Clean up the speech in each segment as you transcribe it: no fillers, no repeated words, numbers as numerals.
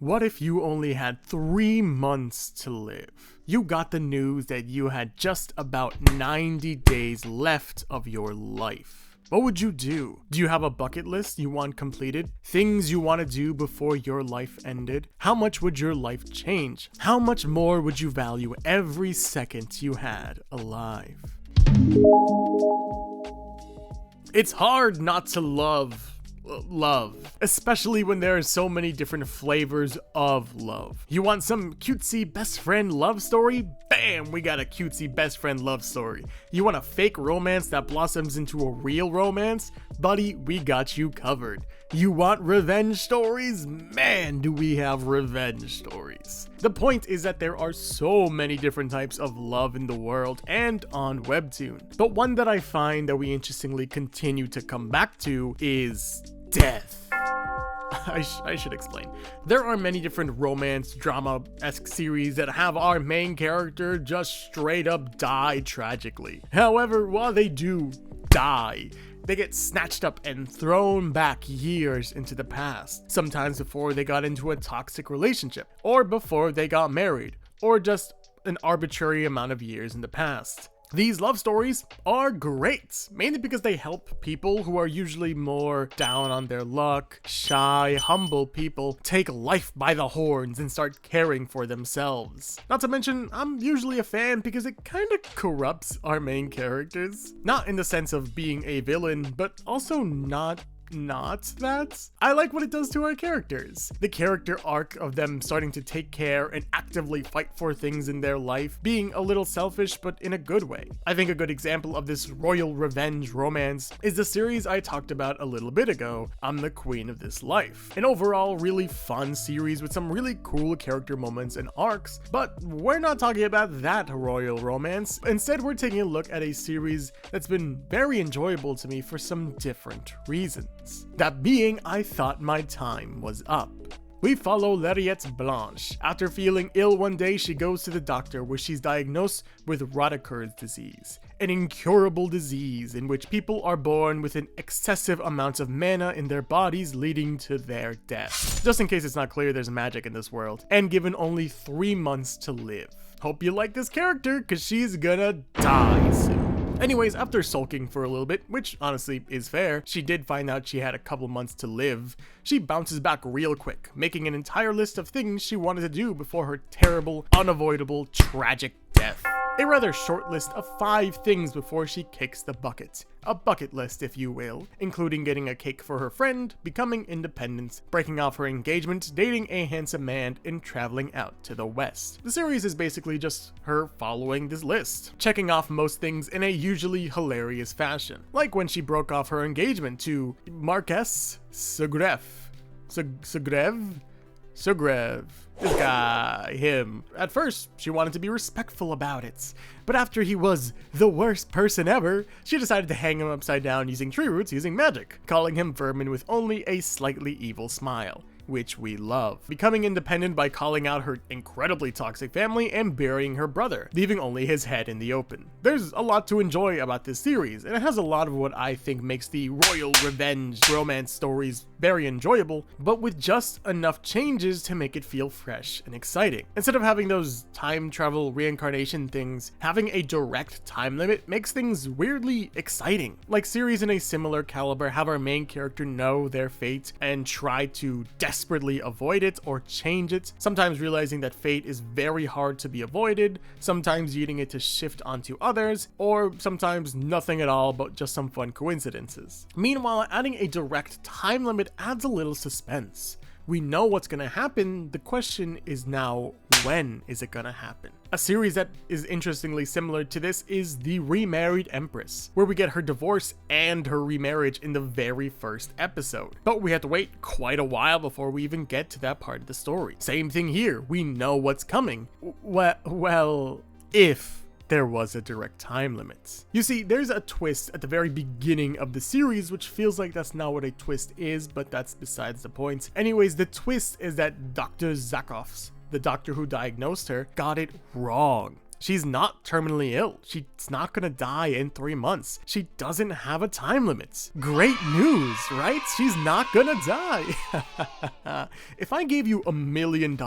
What if you only had 3 months to live? You got the news that you had just about 90 days left of your life. What would you do? Do you have a bucket list you want completed? Things you want to do before your life ended? How much would your life change? How much more would you value every second you had alive? It's hard not to love, especially when there are so many different flavors of love. You want some cutesy best friend love story? Bam, we got a cutesy best friend love story. You want a fake romance that blossoms into a real romance? Buddy, we got you covered. You want revenge stories? Man, do we have revenge stories. The point is that there are so many different types of love in the world and on Webtoon. But one that I find that we interestingly continue to come back to is death. I should explain. There are many different romance drama-esque series that have our main character just straight up die tragically. However, while they do die, they get snatched up and thrown back years into the past, sometimes before they got into a toxic relationship, or before they got married, or just an arbitrary amount of years in the past. These love stories are great, mainly because they help people who are usually more down on their luck, shy, humble people take life by the horns and start caring for themselves. Not to mention, I'm usually a fan because it kind of corrupts our main characters. Not in the sense of being a villain, but also not that. I like what it does to our characters. The character arc of them starting to take care and actively fight for things in their life, being a little selfish but in a good way. I think a good example of this royal revenge romance is the series I talked about a little bit ago, I'm the Queen of This Life. An overall really fun series with some really cool character moments and arcs, but we're not talking about that royal romance. Instead, we're taking a look at a series that's been very enjoyable to me for some different reasons. That being, I thought my time was up. We follow Lariette Blanche. After feeling ill one day, she goes to the doctor where she's diagnosed with Roddick's disease, an incurable disease in which people are born with an excessive amount of mana in their bodies leading to their death. Just in case it's not clear, there's magic in this world, and given only 3 months to live. Hope you like this character, cause she's gonna die soon. Anyways, after sulking for a little bit, which honestly is fair, she did find out she had a couple months to live. She bounces back real quick, making an entire list of things she wanted to do before her terrible, unavoidable, tragic death. A rather short list of 5 things before she kicks the bucket. A bucket list, if you will, including getting a cake for her friend, becoming independent, breaking off her engagement, dating a handsome man, and traveling out to the west. The series is basically just her following this list, checking off most things in a usually hilarious fashion, like when she broke off her engagement to Marques Segrev. This guy, him. At first, she wanted to be respectful about it, but after he was the worst person ever, she decided to hang him upside down using tree roots using magic, calling him vermin with only a slightly evil smile, which we love. Becoming independent by calling out her incredibly toxic family and burying her brother, leaving only his head in the open. There's a lot to enjoy about this series, and it has a lot of what I think makes the royal revenge romance stories very enjoyable, but with just enough changes to make it feel fresh and exciting. Instead of having those time travel reincarnation things, having a direct time limit makes things weirdly exciting. Like series in a similar caliber have our main character know their fate and try to desperately avoid it or change it, sometimes realizing that fate is very hard to be avoided, sometimes using it to shift onto others, or sometimes nothing at all but just some fun coincidences. Meanwhile, adding a direct time limit adds a little suspense. We know what's gonna happen, the question is now, when is it gonna happen? A series that is interestingly similar to this is The Remarried Empress, where we get her divorce and her remarriage in the very first episode. But we have to wait quite a while before we even get to that part of the story. Same thing here, we know what's coming. Well, if there was a direct time limit. You see, there's a twist at the very beginning of the series, which feels like that's not what a twist is, but that's besides the point. Anyways, the twist is that Dr. Zakovs, the doctor who diagnosed her, got it wrong. She's not terminally ill. She's not gonna die in 3 months. She doesn't have a time limit. Great news, right? She's not gonna die. If I gave you $1 million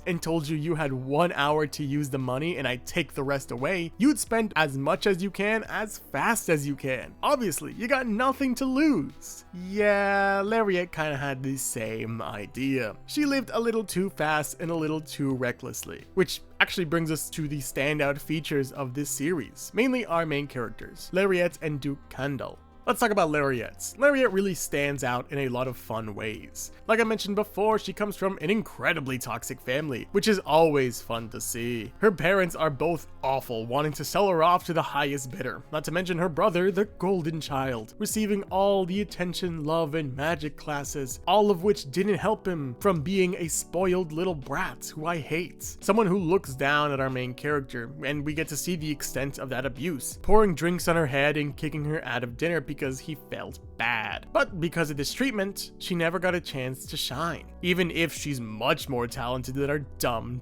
and told you had 1 hour to use the money and I take the rest away, you'd spend as much as you can as fast as you can. Obviously, you got nothing to lose. Yeah, Lariat kind of had the same idea. She lived a little too fast and a little too recklessly, which actually brings us to the standout features of this series, mainly our main characters, Lariat and Duke Kandel. Let's talk about Lariat. Lariat really stands out in a lot of fun ways. Like I mentioned before, she comes from an incredibly toxic family, which is always fun to see. Her parents are both awful, wanting to sell her off to the highest bidder, not to mention her brother, the golden child, receiving all the attention, love, and magic classes, all of which didn't help him from being a spoiled little brat who I hate. Someone who looks down at our main character, and we get to see the extent of that abuse, pouring drinks on her head and kicking her out of dinner because he felt bad. But because of this treatment, she never got a chance to shine, even if she's much more talented than her dumb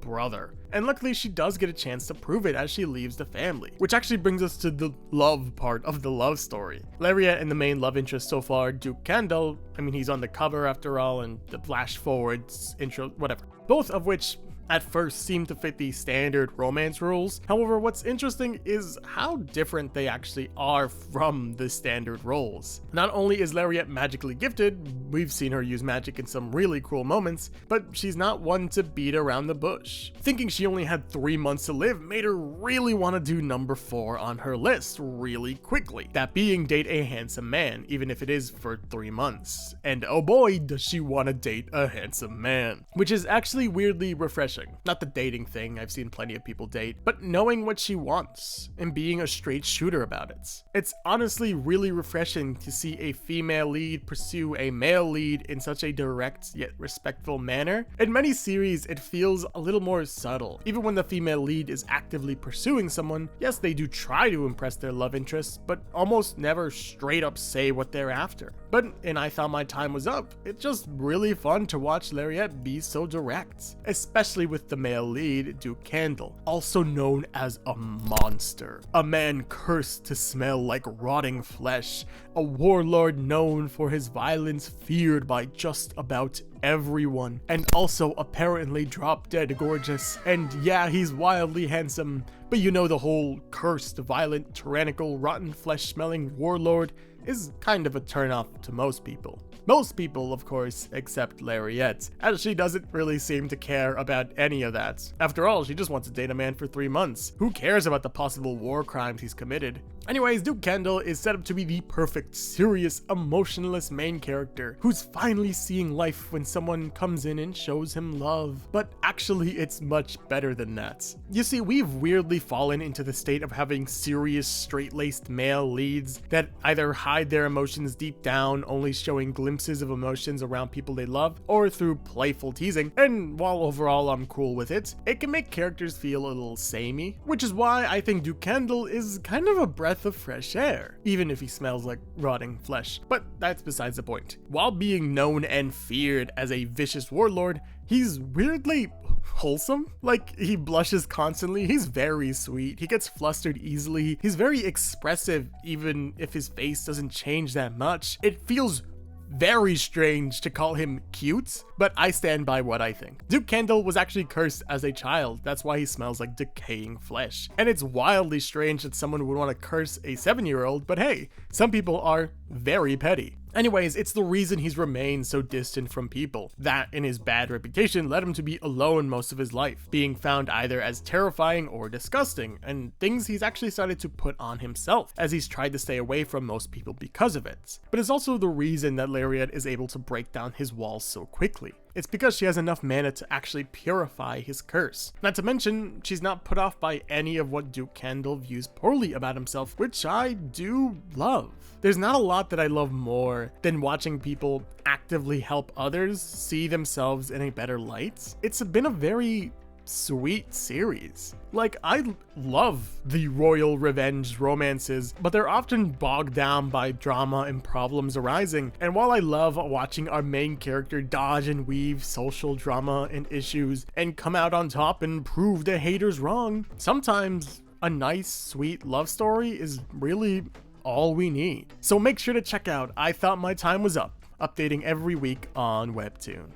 brother. And luckily she does get a chance to prove it as she leaves the family, which actually brings us to the love part of the love story. Lariat and the main love interest so far, Duke Kandel, I mean, he's on the cover after all, and the flash forwards, intro, whatever, both of which at first seem to fit the standard romance rules. However, what's interesting is how different they actually are from the standard roles. Not only is Lariat magically gifted, we've seen her use magic in some really cool moments, but she's not one to beat around the bush. Thinking she only had 3 months to live made her really want to do number 4 on her list really quickly. That being date a handsome man, even if it is for 3 months. And oh boy, does she want to date a handsome man. Which is actually weirdly refreshing. Not the dating thing, I've seen plenty of people date, but knowing what she wants and being a straight shooter about it. It's honestly really refreshing to see a female lead pursue a male lead in such a direct yet respectful manner. In many series, it feels a little more subtle. Even when the female lead is actively pursuing someone, yes, they do try to impress their love interest, but almost never straight up say what they're after. But in I Thought My Time Was Up, it's just really fun to watch Lariat be so direct, especially with the male lead, Duke Kandel, also known as a monster. A man cursed to smell like rotting flesh, a warlord known for his violence, feared by just about everyone, and also apparently drop dead gorgeous. And yeah, he's wildly handsome, but you know, the whole cursed, violent, tyrannical, rotten flesh smelling warlord is kind of a turnoff to most people. Most people, of course, except Lariat, as she doesn't really seem to care about any of that. After all, she just wants to date a man for 3 months. Who cares about the possible war crimes he's committed? Anyways, Duke Kandel is set up to be the perfect, serious, emotionless main character who's finally seeing life when someone comes in and shows him love. But actually, it's much better than that. You see, we've weirdly fallen into the state of having serious, straight-laced male leads that either hide their emotions deep down, only showing glimpses of emotions around people they love, or through playful teasing. And while overall I'm cool with it, it can make characters feel a little samey, which is why I think Duke Kandel is kind of a breath of fresh air, even if he smells like rotting flesh. But that's besides the point. While being known and feared as a vicious warlord, he's weirdly wholesome. Like, he blushes constantly, he's very sweet, he gets flustered easily, he's very expressive even if his face doesn't change that much. It feels very strange to call him cute, but I stand by what I think. Duke Kandel was actually cursed as a child, that's why he smells like decaying flesh. And it's wildly strange that someone would want to curse a 7-year-old, but hey, some people are very petty. Anyways, it's the reason he's remained so distant from people. That and his bad reputation led him to be alone most of his life, being found either as terrifying or disgusting, and things he's actually started to put on himself, as he's tried to stay away from most people because of it. But it's also the reason that Lariat is able to break down his walls so quickly. It's because she has enough mana to actually purify his curse. Not to mention, she's not put off by any of what Duke Kandel views poorly about himself, which I do love. There's not a lot that I love more than watching people actively help others see themselves in a better light. It's been a very sweet series. Like, I love the royal revenge romances, but they're often bogged down by drama and problems arising. And while I love watching our main character dodge and weave social drama and issues and come out on top and prove the haters wrong, sometimes a nice, sweet love story is really all we need. So make sure to check out I Thought My Time Was Up, updating every week on Webtoon.